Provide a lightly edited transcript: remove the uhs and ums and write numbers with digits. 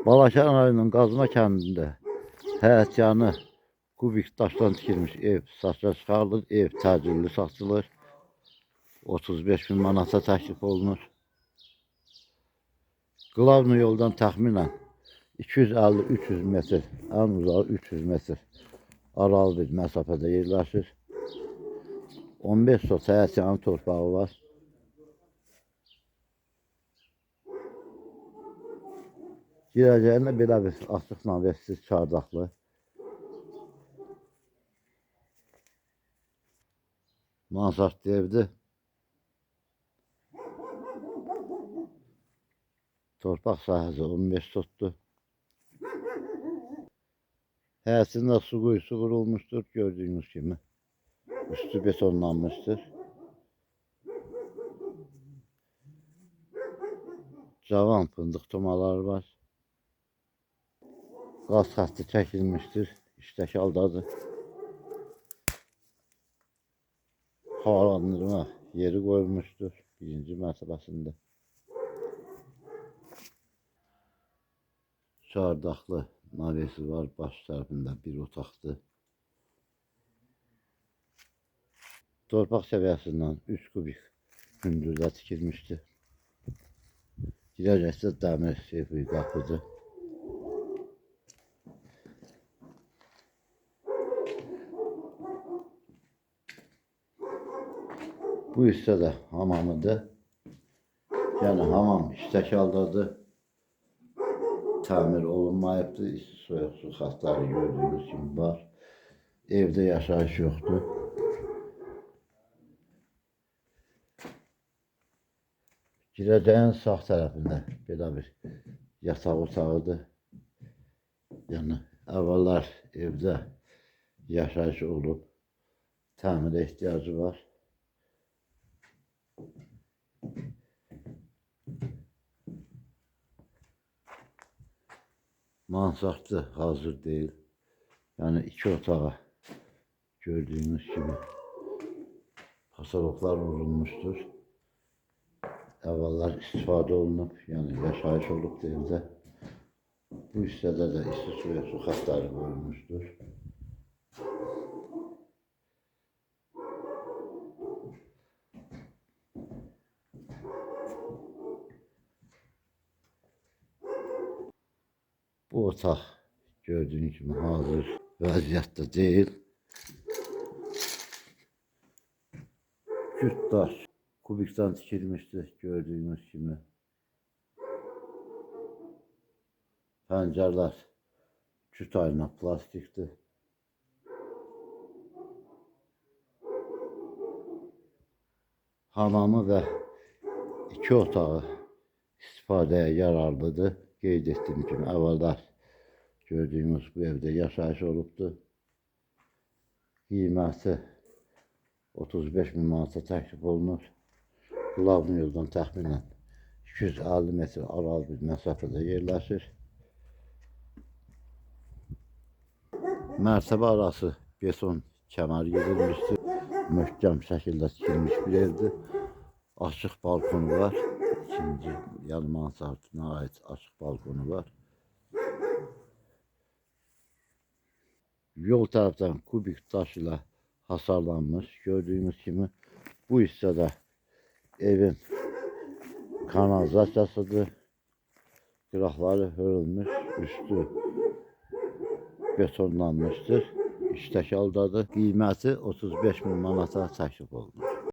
Balakən rayonunun Qazma kəndində həyətyanı kubik daşdan tikilmiş ev satışa çıxarılır. Ev təcilli satılır. 35 bin manata təklif olunur. Qlavnu yoldan təxminən 250-300 metr, ən uzağı 300 metr aralı bir məsafədə yerləşir. 15 sot həyətyanı torpağı var. Girəcəyində belə bir açıq naversiz çardaqlı. Mansardlı evdir. Torpaq sahəsi 15 sotdur. Həyətində su quyusu qurulmuşdur, gördüyünüz kimi. Üstü betonlanmışdır. Cavan fındıq tomaları var. Qaz xətti çəkilmişdir. İşdəki haldadır. Havalandırma yeri qoyulmuşdur. Birinci mərtəbəsində. Çardaqlı navesi var. Baş tərəfində bir otaqdır. Torpaq səviyyəsindən 3 kubik hündürdə tikilmişdir. Girəcəksə dəmir seyfi qapıdır. Bu hissə də hamamıdır. Yəni hamam işdəki haldadır. Təmir olunmayıbdır. İsti soyuq su xəttləri gördüyünüz kimi var. Evdə yaşayış yoxdur. Girəcəyin sağ tərəfində belə bir yataq otağıdır. Yəni əvvəllər evdə yaşayış olub, təmirə ehtiyacı var. Mansardlı hazır deyil. Yəni iki otağa gördüyünüz kimi pasoroklar vurulmuşdur. Əvvəllər istifadə olunub, yəni yaşayış olub evdə. Bu hissədə də isti suya su xəttləri qoyulmuşdur. Bu otaq gördüyünüz kimi hazır vəziyyətdə deyil. Küt daş kubikdən tikilmişdir gördüyünüz kimi. Pəncərlər küt ayna plastikdir. Hamamı və iki otağı istifadəyə yararlıdır. Qeyd etdiyim kimi əvvəllər gördüyümüz bu evdə yaşayış olubdur. Qiyməti 35 bin manata təklif olunur. Qlavnu yoldan təxminən 250 metr aralı bir məsafədə yerləşir. Mərtəbə arası beton kəmər yerilmişdir. Möhkəm şəkildə tikilmiş bir evdir. Açıq balkonu var. İkinci, yəni mansardına ait açıq balkonu var. Yol tərəfdən kubik daş ilə hasarlanmış. Gördüyünüz kimi bu hissədə evin kanalizasiyasıdır. Qıraqları hörülmüş, üstü betonlanmışdır. İşdəki haldadır. Qiyməti 35 bin manata təklif olunur.